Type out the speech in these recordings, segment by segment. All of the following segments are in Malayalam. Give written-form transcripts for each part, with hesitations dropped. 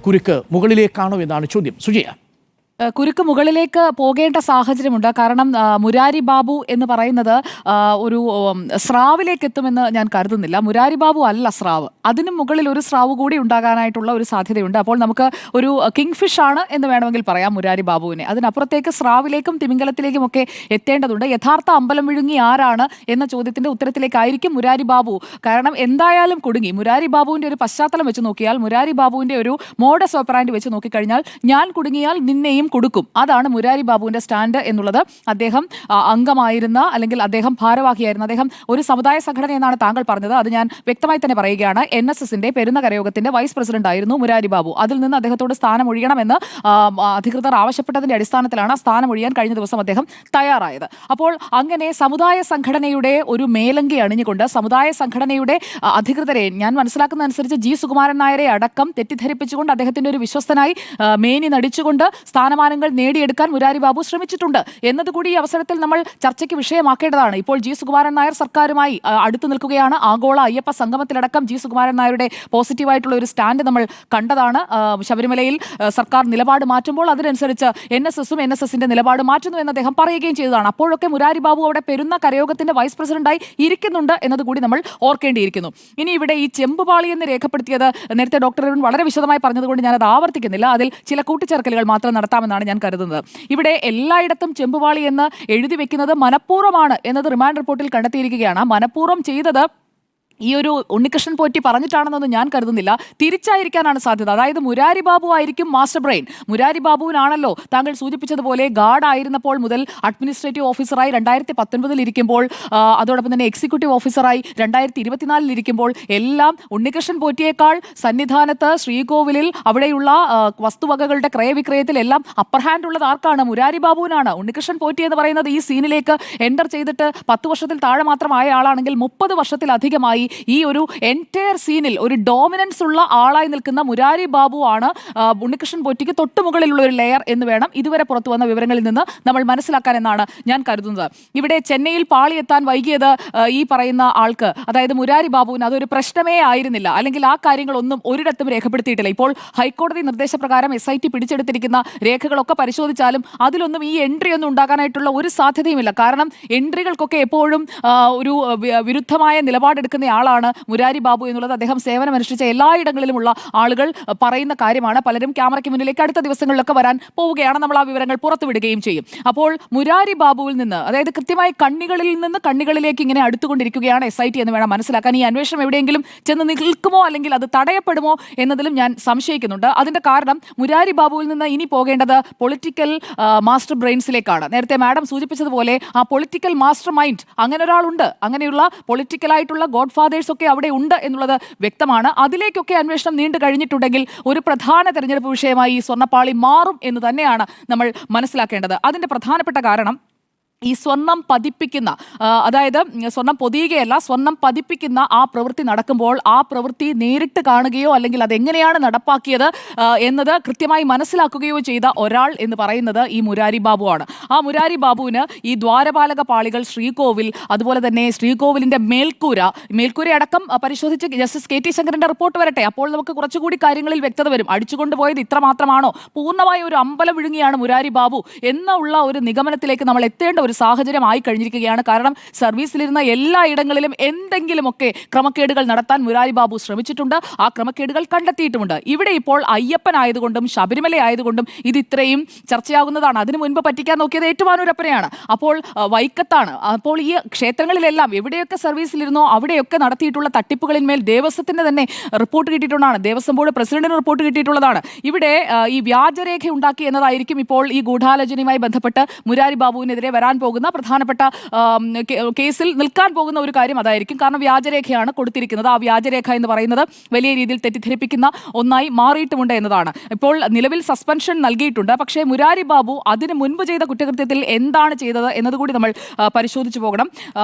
കുരുക്ക് മുകളിലേക്കാണോ എന്നാണ് ചോദ്യം. സുജയ. കുരുക്ക് മുകളിലേക്ക് പോകേണ്ട സാഹചര്യമുണ്ട്. കാരണം മുരാരി ബാബു എന്ന് പറയുന്നത് ഒരു സ്രാവിലേക്ക് എത്തുമെന്ന് ഞാൻ കരുതുന്നില്ല. മുരാരി ബാബു അല്ല സ്രാവ്, അതിനും മുകളിൽ ഒരു സ്രാവ് കൂടി ഉണ്ടാകാനായിട്ടുള്ള ഒരു സാധ്യതയുണ്ട്. അപ്പോൾ നമുക്ക് ഒരു കിങ് ഫിഷ് ആണ് എന്ന് വേണമെങ്കിൽ പറയാം മുരാരി ബാബുവിനെ. അതിനപ്പുറത്തേക്ക് സ്രാവിലേക്കും തിമിംഗലത്തിലേക്കും ഒക്കെ എത്തേണ്ടതുണ്ട്. യഥാർത്ഥ അമ്പലം വിഴുങ്ങി ആരാണ് എന്ന ചോദ്യത്തിന്റെ ഉത്തരത്തിലേക്കായിരിക്കും മുരാരി ബാബു. കാരണം എന്തായാലും കുടുങ്ങി. മുരാരി ബാബുവിന്റെ ഒരു പശ്ചാത്തലം വെച്ച് നോക്കിയാൽ, മുരാരി ബാബുവിന്റെ ഒരു മോഡസ് ഓപ്പറാൻഡി വെച്ച് നോക്കിക്കഴിഞ്ഞാൽ, ഞാൻ കുടുങ്ങിയാൽ നിന്നെയും കൊടുക്കും, അതാണ് മുരാരി ബാബുവിന്റെ സ്റ്റാൻഡ് എന്നുള്ളത്. അദ്ദേഹം അംഗമായിരുന്ന, അല്ലെങ്കിൽ അദ്ദേഹം ഭാരവാഹിയായിരുന്ന, അദ്ദേഹം ഒരു സമുദായ സംഘടന എന്നാണ് താങ്കൾ പറഞ്ഞത്, അത് ഞാൻ വ്യക്തമായി തന്നെ പറയുകയാണ്. NSSന്റെ പെരുന്നകരയോഗത്തിന്റെ വൈസ് പ്രസിഡന്റ് ആയിരുന്നു മുരാരി ബാബു. അതിൽ നിന്ന് അദ്ദേഹത്തോട് സ്ഥാനം ഒഴിയണമെന്ന് അധികൃതർ ആവശ്യപ്പെട്ടതിന്റെ അടിസ്ഥാനത്തിലാണ് സ്ഥാനം ഒഴിയാൻ കഴിഞ്ഞ ദിവസം അദ്ദേഹം തയ്യാറായത്. അപ്പോൾ അങ്ങനെ സമുദായ സംഘടനയുടെ ഒരു മേലങ്കി അണിഞ്ഞുകൊണ്ട് സമുദായ സംഘടനയുടെ അധികൃതരെ, ഞാൻ മനസ്സിലാക്കുന്നതനുസരിച്ച് G. സുകുമാരൻ നായരെ അടക്കം തെറ്റിദ്ധരിപ്പിച്ചുകൊണ്ട് അദ്ദേഹത്തിന്റെ ഒരു വിശ്വസ്തനായി മേനി നടിച്ചുകൊണ്ട് സ്ഥാനമാനങ്ങൾ നേടിയെടുക്കാൻ മുരാരി ബാബു ശ്രമിച്ചിട്ടുണ്ട് എന്നതുകൂടി ഈ അവസരത്തിൽ നമ്മൾ ചർച്ചയ്ക്ക് വിഷയമാക്കേണ്ടതാണ്. ഇപ്പോൾ G. സുകുമാരൻ നായർ സർക്കാരുമായി അടുത്തു നിൽക്കുകയാണ്. ആഗോള അയ്യപ്പ സംഗമത്തിലടക്കം G. സുകുമാരൻ നായരുടെ പോസിറ്റീവായിട്ടുള്ള ഒരു സ്റ്റാൻഡ് നമ്മൾ കണ്ടതാണ്. ശബരിമലയിൽ സർക്കാർ നിലപാട് മാറ്റുമ്പോൾ അതിനനുസരിച്ച് NSSും NSSന്റെ നിലപാട് മാറ്റുന്നു എന്ന് അദ്ദേഹം പറയുകയും ചെയ്തതാണ്. അപ്പോഴൊക്കെ മുരാരി ബാബു അവിടെ പെരുന്ന കരയോഗത്തിന്റെ വൈസ് പ്രസിഡന്റായി ഇരിക്കുന്നുണ്ട് എന്നതുകൂടി നമ്മൾ ഓർക്കേണ്ടിയിരിക്കുന്നു. ഇനി ഇവിടെ ഈ ചെമ്പുപാളി എന്ന് രേഖപ്പെടുത്തിയത് നേരത്തെ ഡോക്ടർ അരുൺ വളരെ വിശദമായി പറഞ്ഞതുകൊണ്ട് ഞാനത് ആവർത്തിക്കുന്നില്ല. അതിൽ ചില കൂട്ടിച്ചേർക്കലുകൾ മാത്രം നടത്താമെന്നാണ് ഞാൻ കരുതുന്നത്. ഇവിടെ എല്ലായിടത്തും ചെമ്പുപാളി എന്ന് എഴുതി വെക്കുന്നത് മനഃപൂർവ്വമാണ് എന്നത് റിമാൻഡ് റിപ്പോർട്ടിൽ കണ്ടെത്തിയിരിക്കുകയാണ്. മനഃപൂർവ്വം ചെയ്തത് ഈ ഒരു ഉണ്ണികൃഷ്ണൻ പോറ്റി പറഞ്ഞിട്ടാണെന്നൊന്നും ഞാൻ കരുതുന്നില്ല. തിരിച്ചായിരിക്കാനാണ് സാധ്യത. അതായത് മുരാരി ബാബു ആയിരിക്കും മാസ്റ്റർ ബ്രെയിൻ. മുരാരി ബാബുവിനാണല്ലോ താങ്കൾ സൂചിപ്പിച്ചതുപോലെ ഗാർഡ് ആയിരുന്നപ്പോൾ മുതൽ അഡ്മിനിസ്ട്രേറ്റീവ് ഓഫീസറായി 2019 ഇരിക്കുമ്പോൾ, അതോടൊപ്പം തന്നെ എക്സിക്യൂട്ടീവ് ഓഫീസറായി 2024 ഇരിക്കുമ്പോൾ എല്ലാം ഉണ്ണികൃഷ്ണൻ പോറ്റിയേക്കാൾ സന്നിധാനത്ത് ശ്രീകോവിലിൽ അവിടെയുള്ള വസ്തുവകകളുടെ ക്രയവിക്രയത്തിൽ എല്ലാം അപ്പർ ഹാൻഡ് ഉള്ളത് ആർക്കാണ്? മുരാരി ബാബുവിനാണ്. ഉണ്ണികൃഷ്ണൻ പോറ്റി എന്ന് പറയുന്നത് ഈ സീനിലേക്ക് എൻ്റർ ചെയ്തിട്ട് 10 വർഷത്തിൽ താഴെ മാത്രമായ ആളാണെങ്കിൽ 30 വർഷത്തിലധികമായി ഈ ഒരു എൻറ്റയർ സീനിൽ ഒരു ഡോമിനൻസ് ഉള്ള ആളായി നിൽക്കുന്ന മുരാരി ബാബു ആണ് ഉണ്ണികൃഷ്ണൻ പോറ്റിക്ക് തൊട്ടുമുകളിലുള്ള ഒരു ലെയർ എന്ന് വേണം ഇതുവരെ പുറത്തു വന്ന വിവരങ്ങളിൽ നിന്ന് നമ്മൾ മനസ്സിലാക്കാൻ എന്നാണ് ഞാൻ കരുതുന്നത്. ഇവിടെ ചെന്നൈയിൽ പാളിയെത്താൻ വൈകിയത് ഈ പറയുന്ന ആൾക്ക്, അതായത് മുരാരി ബാബുവിന് അതൊരു പ്രശ്നമേ ആയിരുന്നില്ല, അല്ലെങ്കിൽ ആ കാര്യങ്ങളൊന്നും ഒരിടത്തും രേഖപ്പെടുത്തിയിട്ടില്ല. ഇപ്പോൾ ഹൈക്കോടതി നിർദ്ദേശപ്രകാരം SIT പിടിച്ചെടുത്തിരിക്കുന്ന രേഖകളൊക്കെ പരിശോധിച്ചാലും അതിലൊന്നും ഈ എൻട്രി ഒന്നും ഉണ്ടാകാനായിട്ടുള്ള ഒരു സാധ്യതയുമില്ല. കാരണം എൻട്രികൾക്കൊക്കെ എപ്പോഴും ഒരു വിരുദ്ധമായ നിലപാടെടുക്കുന്ന ആളാണ് മുരാരി ബാബു എന്നുള്ളത് അദ്ദേഹം സേവനമനുഷ്ഠിച്ച എല്ലായിടങ്ങളിലുമുള്ള ആളുകൾ പറയുന്ന കാര്യമാണ്. പലരും ക്യാമറയ്ക്ക് മുന്നിലേക്ക് അടുത്ത ദിവസങ്ങളിലൊക്കെ വരാൻ പോവുകയാണ്. നമ്മൾ ആ വിവരങ്ങൾ പുറത്തുവിടുകയും ചെയ്യും. അപ്പോൾ മുരാരി ബാബുവിൽ നിന്ന്, അതായത് കൃത്യമായി കണ്ണികളിൽ നിന്ന് കണ്ണികളിലേക്ക് ഇങ്ങനെ അടുത്തുകൊണ്ടിരിക്കുകയാണ് SIT എന്ന് വേണം മനസ്സിലാക്കാൻ. ഈ അന്വേഷണം എവിടെയെങ്കിലും ചെന്ന് നിൽക്കുമോ അല്ലെങ്കിൽ അത് തടയപ്പെടുമോ എന്നതിലും ഞാൻ സംശയിക്കുന്നുണ്ട്. അതിന്റെ കാരണം മുരാരി ബാബുവിൽ നിന്ന് ഇനി പോകേണ്ടത് പൊളിറ്റിക്കൽ മാസ്റ്റർ ബ്രെയിൻസിലേക്കാണ്. നേരത്തെ മാഡം സൂചിപ്പിച്ചതുപോലെ ആ പൊളിറ്റിക്കൽ മാസ്റ്റർ മൈൻഡ് അങ്ങനെ ഒരാളുണ്ട്. അങ്ങനെയുള്ള പൊളിറ്റിക്കലായിട്ടുള്ള ഗോഡ് ഫാദേഴ്സ് ഒക്കെ അവിടെ ഉണ്ട് എന്നുള്ളത് വ്യക്തമാണ്. അതിലേക്കൊക്കെ അന്വേഷണം നീണ്ടു കഴിഞ്ഞിട്ടുണ്ടെങ്കിൽ ഒരു പ്രധാന തെരഞ്ഞെടുപ്പ് വിഷയമായി ഈ സ്വർണ്ണപ്പാളി മാറും എന്ന് തന്നെയാണ് നമ്മൾ മനസ്സിലാക്കേണ്ടത്. അതിന്റെ പ്രധാനപ്പെട്ട കാരണം ഈ സ്വർണം പതിപ്പിക്കുന്ന, അതായത് സ്വർണം പൊതിയുകയല്ല, സ്വർണം പതിപ്പിക്കുന്ന ആ പ്രവൃത്തി നടക്കുമ്പോൾ ആ പ്രവൃത്തി നേരിട്ട് കാണുകയോ അല്ലെങ്കിൽ അതെങ്ങനെയാണ് നടപ്പാക്കിയത് എന്നത് കൃത്യമായി മനസ്സിലാക്കുകയോ ചെയ്ത ഒരാൾ എന്ന് പറയുന്നത് ഈ മുരാരി ബാബു ആണ്. ആ മുരാരി ബാബുവിന് ഈ ദ്വാരപാലക പാളികൾ, ശ്രീകോവിൽ, അതുപോലെ തന്നെ ശ്രീകോവിലിന്റെ മേൽക്കൂരയടക്കം പരിശോധിച്ച് ജസ്റ്റിസ് KT ശങ്കരന്റെ റിപ്പോർട്ട് വരട്ടെ. അപ്പോൾ നമുക്ക് കുറച്ചുകൂടി കാര്യങ്ങളിൽ വ്യക്തത വരും. അടിച്ചുകൊണ്ടുപോയത് ഇത്ര മാത്രമാണോ, പൂർണ്ണമായ ഒരു അമ്പലം വിഴുങ്ങിയാണ് മുരാരി ബാബു എന്നുള്ള ഒരു നിഗമനത്തിലേക്ക് നമ്മൾ എത്തേണ്ട ഒരു സാഹചര്യമായി കഴിഞ്ഞിരിക്കുകയാണ്. കാരണം സർവീസിലിരുന്ന എല്ലായിടങ്ങളിലും എന്തെങ്കിലുമൊക്കെ ക്രമക്കേടുകൾ നടത്താൻ മുരാരി ബാബു ശ്രമിച്ചിട്ടുണ്ട്. ആ ക്രമക്കേടുകൾ കണ്ടെത്തിയിട്ടുമുണ്ട്. ഇവിടെ ഇപ്പോൾ അയ്യപ്പനായതുകൊണ്ടും ശബരിമല ആയതുകൊണ്ടും ഇത് ഇത്രയും ചർച്ചയാകുന്നതാണ്. അതിനു മുൻപ് പറ്റിക്കാൻ നോക്കിയത് ഏറ്റുമാനൂരപ്പനെയാണ്, അപ്പോൾ വൈക്കത്താണ്. അപ്പോൾ ഈ ക്ഷേത്രങ്ങളിലെല്ലാം എവിടെയൊക്കെ സർവീസിലിരുന്നോ അവിടെയൊക്കെ നടത്തിയിട്ടുള്ള തട്ടിപ്പുകളിന്മേൽ ദേവസ്വത്തിന് തന്നെ റിപ്പോർട്ട് കിട്ടിയിട്ടുള്ളതാണ്. ദേവസ്വം ബോർഡ് പ്രസിഡന്റിന് റിപ്പോർട്ട് കിട്ടിയിട്ടുള്ളതാണ്. ഇവിടെ ഈ വ്യാജരേഖ ഉണ്ടാക്കി എന്നതായിരിക്കും ഇപ്പോൾ ഈ ഗൂഢാലോചനയുമായി ബന്ധപ്പെട്ട് മുരാരി ബാബുവിനെതിരെ വരാൻ പോകുന്ന പ്രധാനപ്പെട്ട കേസിൽ നിൽക്കാൻ പോകുന്ന ഒരു കാര്യം അതായിരിക്കും. കാരണം വ്യാജരേഖയാണ് കൊടുത്തിരിക്കുന്നത്. ആ വ്യാജരേഖ എന്ന് പറയുന്നത് വലിയ രീതിയിൽ തെറ്റിദ്ധരിപ്പിക്കുന്ന ഒന്നായി മാറിയിട്ടുമുണ്ട് എന്നതാണ്. ഇപ്പോൾ നിലവിൽ സസ്പെൻഷൻ നൽകിയിട്ടുണ്ട്. പക്ഷേ മുരാരി ബാബു അതിന് മുൻപ് ചെയ്ത കുറ്റകൃത്യത്തിൽ എന്താണ് ചെയ്തത് എന്നതുകൂടി നമ്മൾ പരിശോധിച്ചു പോകണം.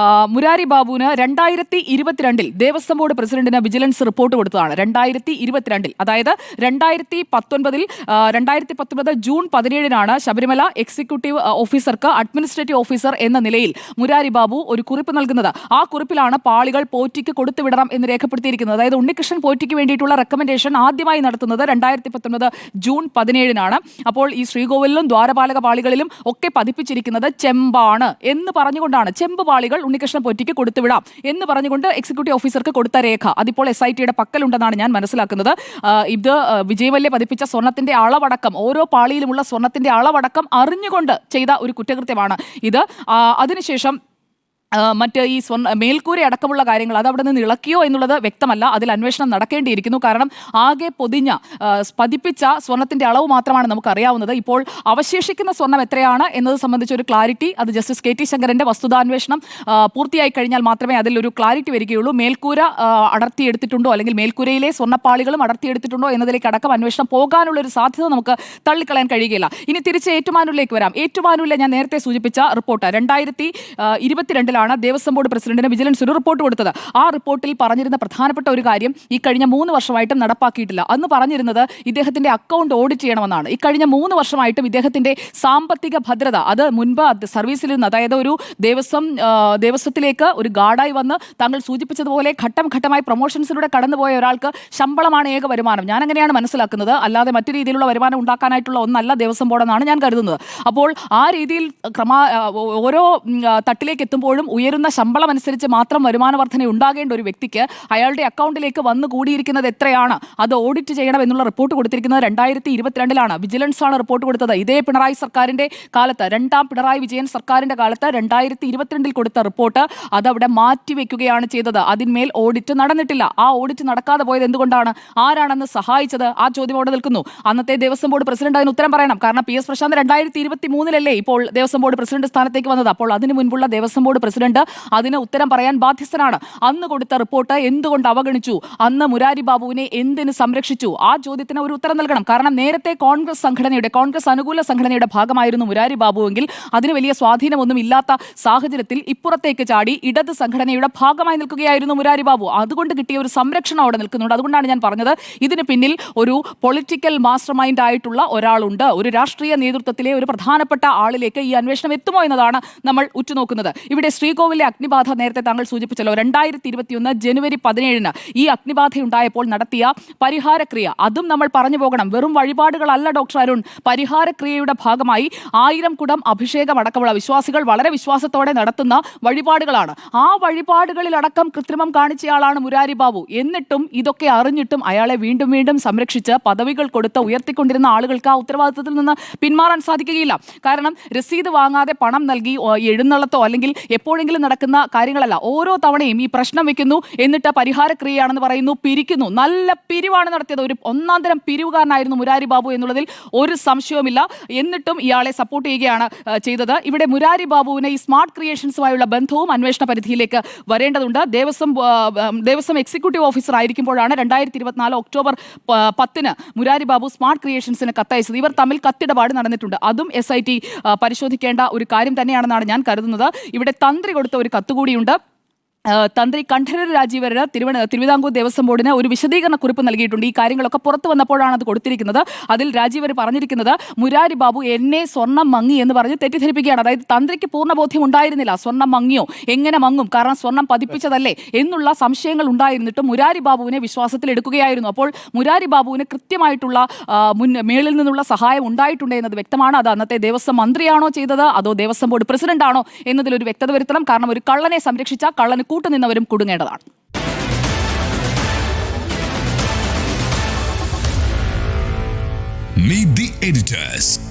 മുരാരി ബാബുവിന് 2022 ദേവസ്വം ബോർഡ് പ്രസിഡന്റിന് വിജിലൻസ് റിപ്പോർട്ട് കൊടുത്തതാണ്. 2022, അതായത് 2019 ജൂൺ 17 ശബരിമല എക്സിക്യൂട്ടീവ് ഓഫീസർക്ക് അഡ്മിനിസ്ട്രേറ്റീവ് ഓഫീസർ എന്ന നിലയിൽ മുരാരി ബാബു ഒരു കുറിപ്പ് നൽകുന്നത്. ആ കുറിപ്പിലാണ് പാളികൾ പോറ്റിക്ക് കൊടുത്തുവിടണം എന്ന് രേഖപ്പെടുത്തിയിരിക്കുന്നത്. അതായത് ഉണ്ണികൃഷ്ണൻ പോറ്റിക്ക് വേണ്ടിയിട്ടുള്ള റെക്കമെൻഡേഷൻ ആദ്യമായി നടത്തുന്നത് 2019 ജൂൺ 17 അപ്പോൾ ഈ ശ്രീകോവിലും ദ്വാരപാലക പാളികളിലും ഒക്കെ പതിപ്പിച്ചിരിക്കുന്നത് ചെമ്പാണ് എന്ന് പറഞ്ഞുകൊണ്ടാണ്, ചെമ്പ് പാളികൾ ഉണ്ണികൃഷ്ണൻ പോറ്റിക്ക് കൊടുത്തുവിടാം എന്ന് പറഞ്ഞുകൊണ്ട് എക്സിക്യൂട്ടീവ് ഓഫീസർക്ക് കൊടുത്ത രേഖ അതിപ്പോൾ SITയുടെ പക്കലുണ്ടെന്നാണ് ഞാൻ മനസ്സിലാക്കുന്നത്. ഇത് വിജയവല്യ പതിപ്പിച്ച സ്വർണത്തിന്റെ അളവടക്കം, ഓരോ പാളിയിലുമുള്ള സ്വർണത്തിന്റെ അളവടക്കം അറിഞ്ഞുകൊണ്ട് ചെയ്ത ഒരു കുറ്റകൃത്യമാണ് ഇത്. അതിനുശേഷം മറ്റ് ഈ മേൽക്കൂര അടക്കമുള്ള കാര്യങ്ങൾ അത് അവിടെ നിന്ന് ഇളക്കിയോ എന്നുള്ളത് വ്യക്തമല്ല. അതിൽ അന്വേഷണം നടക്കേണ്ടിയിരിക്കുന്നു. കാരണം ആകെ പൊതിഞ്ഞ പതിപ്പിച്ച സ്വർണത്തിന്റെ അളവ് മാത്രമാണ് നമുക്കറിയാവുന്നത്. ഇപ്പോൾ അവശേഷിക്കുന്ന സ്വർണം എത്രയാണ് എന്നത് സംബന്ധിച്ച ഒരു ക്ലാരിറ്റി അത് ജസ്റ്റിസ് KT ശങ്കരന്റെ വസ്തുതാന്വേഷണം പൂർത്തിയായി കഴിഞ്ഞാൽ മാത്രമേ അതിലൊരു ക്ലാരിറ്റി വരികയുള്ളൂ. മേൽക്കൂര അടർത്തിയെടുത്തിട്ടുണ്ടോ അല്ലെങ്കിൽ മേൽക്കൂരയിലെ സ്വർണ്ണപ്പാളികളും അടർത്തിയെടുത്തിട്ടുണ്ടോ എന്നതിലേക്ക് അടക്കം അന്വേഷണം പോകാനുള്ള ഒരു സാധ്യത നമുക്ക് തള്ളിക്കളയാൻ കഴിയുകയില്ല. ഇനി തിരിച്ച് ഏറ്റുമാനൂരിലേക്ക് വരാം. ഏറ്റുമാനൂരിലെ ഞാൻ നേരത്തെ സൂചിപ്പിച്ച റിപ്പോർട്ട് 2022 ദേവസ്വം ബോർഡ് പ്രസിഡന്റിന് വിജിലൻസ് ഒരു റിപ്പോർട്ട് കൊടുത്തത്. ആ റിപ്പോർട്ടിൽ പറഞ്ഞിരുന്ന പ്രധാനപ്പെട്ട ഒരു കാര്യം ഈ കഴിഞ്ഞ 3 വർഷമായിട്ടും നടപ്പാക്കിയിട്ടില്ല. അന്ന് പറഞ്ഞിരുന്നത് ഇദ്ദേഹത്തിന്റെ അക്കൗണ്ട് ഓഡിറ്റ് ചെയ്യണമെന്നാണ്. ഈ കഴിഞ്ഞ 3 വർഷമായിട്ടും ഇദ്ദേഹത്തിന്റെ സാമ്പത്തിക ഭദ്രത അത് മുൻപ് സർവീസിൽ നിന്ന്, അതായത് ഒരു ദേവസ്വത്തിലേക്ക് ഒരു ഗാർഡായി വന്ന് താങ്കൾ സൂചിപ്പിച്ചതുപോലെ ഘട്ടം ഘട്ടമായി പ്രൊമോഷൻസിലൂടെ കടന്നുപോയ ഒരാൾക്ക് ശമ്പളമാണ് ഏക വരുമാനം. ഞാൻ അങ്ങനെയാണ് മനസ്സിലാക്കുന്നത്. അല്ലാതെ മറ്റു രീതിയിലുള്ള വരുമാനം ഉണ്ടാക്കാനായിട്ടുള്ള ഒന്നല്ല ദേവസ്വം ബോർഡെന്നാണ് ഞാൻ കരുതുന്നത്. അപ്പോൾ ആ രീതിയിൽ ഓരോ തട്ടിലേക്ക് എത്തുമ്പോഴും ഉയരുന്ന ശമ്പളം അനുസരിച്ച് മാത്രം വരുമാന വർധന ഉണ്ടാകേണ്ട ഒരു വ്യക്തിക്ക് അയാളുടെ അക്കൗണ്ടിലേക്ക് വന്നു കൂടിയിരിക്കുന്നത് എത്രയാണ് അത് ഓഡിറ്റ് ചെയ്യണം എന്നുള്ള റിപ്പോർട്ട് കൊടുത്തിരിക്കുന്നത് 2022 വിജിലൻസ് ആണ് റിപ്പോർട്ട് കൊടുത്തത്. ഇതേ പിണറായി സർക്കാരിന്റെ കാലത്ത്, രണ്ടാം പിണറായി വിജയൻ സർക്കാരിന്റെ കാലത്ത് 2022 കൊടുത്ത റിപ്പോർട്ട് അതവിടെ മാറ്റിവെക്കുകയാണ് ചെയ്തത്. അതിന്മേൽ ഓഡിറ്റ് നടന്നിട്ടില്ല. ആ ഓഡിറ്റ് നടക്കാതെ പോയത് എന്തുകൊണ്ടാണ്? ആരാണെന്ന് സഹായിച്ചത്? ആ ചോദ്യം അവിടെ നിൽക്കുന്നു. അന്നത്തെ ദേവസ്വം ബോർഡ് പ്രസിഡന്റ് അതിന് ഉത്തരം പറയണം. കാരണം PS പ്രശാന്ത് 2023 ഇപ്പോൾ ദേവസ്വം ബോർഡ് പ്രസിഡന്റ് സ്ഥാനത്തേക്ക് വന്നത്. അപ്പോൾ അതിനു മുൻപുള്ള ദേവസ്വം ബോർഡ് പ്രസിഡന്റ് അതിന് ഉത്തരം പറയാൻ ബാധ്യസ്ഥനാണ്. അന്ന് കൊടുത്ത റിപ്പോർട്ട് എന്തുകൊണ്ട് അവഗണിച്ചു? അന്ന് മുരാരി ബാബുവിനെ എന്തിന് സംരക്ഷിച്ചു? ആ ചോദ്യത്തിന് ഒരു ഉത്തരം നൽകണം. കാരണം നേരത്തെ കോൺഗ്രസ് അനുകൂല സംഘടനയുടെ ഭാഗമായിരുന്നു മുരാരി ബാബുവെങ്കിൽ അതിന് വലിയ സ്വാധീനമൊന്നും ഇല്ലാത്ത സാഹചര്യത്തിൽ ഇപ്പുറത്തേക്ക് ചാടി ഇടത് സംഘടനയുടെ ഭാഗമായി നിൽക്കുകയായിരുന്നു മുരാരി ബാബു. അതുകൊണ്ട് കിട്ടിയ ഒരു സംരക്ഷണം അവിടെ നിൽക്കുന്നുണ്ട്. അതുകൊണ്ടാണ് ഞാൻ പറഞ്ഞത് ഇതിന് പിന്നിൽ ഒരു പൊളിറ്റിക്കൽ മാസ്റ്റർ മൈൻഡ് ആയിട്ടുള്ള ഒരാളുണ്ട്. ഒരു രാഷ്ട്രീയ നേതൃത്വത്തിലെ ഒരു പ്രധാനപ്പെട്ട ആളിലേക്ക് ഈ അന്വേഷണം എത്തുമോ എന്നതാണ് നമ്മൾ ഉറ്റുനോക്കുന്നത്. ഇവിടെ ശ്രീകോവിലെ അഗ്നിബാധ നേരത്തെ താങ്കൾ സൂചിപ്പിച്ചല്ലോ. 2021 ജനുവരി 17 ഈ അഗ്നിബാധയുണ്ടായപ്പോൾ നടത്തിയ പരിഹാരക്രിയ അതും നമ്മൾ പറഞ്ഞു പോകണം. വെറും വഴിപാടുകളല്ല ഡോക്ടർ അരുൺ. പരിഹാരക്രിയയുടെ ഭാഗമായി 1000 കുടം അഭിഷേകം അടക്കമുള്ള വിശ്വാസികൾ വളരെ വിശ്വാസത്തോടെ നടത്തുന്ന വഴിപാടുകളാണ്. ആ വഴിപാടുകളിലടക്കം കൃത്രിമം കാണിച്ചയാളാണ് മുരാരി ബാബു. എന്നിട്ടും ഇതൊക്കെ അറിഞ്ഞിട്ടും അയാളെ വീണ്ടും വീണ്ടും സംരക്ഷിച്ച് പദവികൾ കൊടുത്ത് ഉയർത്തിക്കൊണ്ടിരുന്ന ആളുകൾക്ക് ആ ഉത്തരവാദിത്തത്തിൽ നിന്ന് പിന്മാറാൻ സാധിക്കുകയില്ല. കാരണം രസീത് വാങ്ങാതെ പണം നൽകി എഴുന്നള്ളത്തോ അല്ലെങ്കിൽ എപ്പോഴെങ്കിലും നടക്കുന്ന കാര്യങ്ങളല്ല. ഓരോ തവണയും ഈ പ്രശ്നം വെക്കുന്നു, എന്നിട്ട് പരിഹാരക്രിയയാണെന്ന് പറയുന്നു, പിരിക്കുന്നു. നല്ല പിരിവാണ് നടത്തിയത്. ഒരു ഒന്നാം തരം പിരിവുകാരനായിരുന്നു മുരാരി ബാബു എന്നുള്ളതിൽ ഒരു സംശയവുമില്ല. എന്നിട്ടും ഇയാളെ സപ്പോർട്ട് ചെയ്യുകയാണ് ചെയ്തത്. ഇവിടെ മുരാരി ബാബുവിന് ഈ സ്മാർട്ട് ക്രിയേഷൻസുമായുള്ള ബന്ധവും അന്വേഷണ പരിധിയിലേക്ക് വരേണ്ടതുണ്ട്. ദേവസ്വം എക്സിക്യൂട്ടീവ് ഓഫീസർ ആയിരിക്കുമ്പോഴാണ് 2024 ഒക്ടോബർ 10 മുരാരി ബാബു സ്മാർട്ട് ക്രിയേഷൻസിന് കത്തയച്ചത്. ഇവർ തമ്മിൽ കത്തിടപാട് നടന്നിട്ടുണ്ട്. അതും SIT പരിശോധിക്കേണ്ട ഒരു കാര്യം തന്നെയാണെന്നാണ് ഞാൻ കരുതുന്നത്. ഇവിടെ തന്ത്രി കൊടുത്ത ഒരു കത്തുകൂടിയുണ്ട്. തന്ത്രി കണ്ഠരര് രാജീവര് തിരുവിതാംകൂർ ദേവസ്വം ബോർഡിന് ഒരു വിശദീകരണ കുറിപ്പ് നൽകിയിട്ടുണ്ട്. ഈ കാര്യങ്ങളൊക്കെ പുറത്തു വന്നപ്പോഴാണ് അത് കൊടുത്തിരിക്കുന്നത്. അതിൽ രാജീവര് പറഞ്ഞിരിക്കുന്നത് മുരാരി ബാബു എന്നെ സ്വർണം മങ്ങി എന്ന് പറഞ്ഞ് തെറ്റിദ്ധരിപ്പിക്കുകയാണ്. അതായത് തന്ത്രിക്ക് പൂർണ്ണ ബോധ്യം ഉണ്ടായിരുന്നില്ല സ്വർണം മങ്ങിയോ, എങ്ങനെ മങ്ങും, കാരണം സ്വർണം പതിപ്പിച്ചതല്ലേ എന്നുള്ള സംശയങ്ങൾ ഉണ്ടായിരുന്നിട്ടും മുരാരി ബാബുവിനെ വിശ്വാസത്തിൽ എടുക്കുകയായിരുന്നു. അപ്പോൾ മുരാരി ബാബുവിന് കൃത്യമായിട്ടുള്ള മേളിൽ നിന്നുള്ള സഹായം ഉണ്ടായിട്ടുണ്ട് എന്നത് വ്യക്തമാണ്. അത് അന്നത്തെ ദേവസ്വം മന്ത്രിയാണോ ചെയ്തത് അതോ ദേവസ്വം ബോർഡ് പ്രസിഡന്റ് ആണോ എന്നതിലൊരു വ്യക്തത വരുത്തണം. കാരണം ഒരു കള്ളനെ സംരക്ഷിച്ച കള്ളന് കൂട്ടുനിന്നവരും കുടുങ്ങേണ്ടതാണ്. Meet the editors.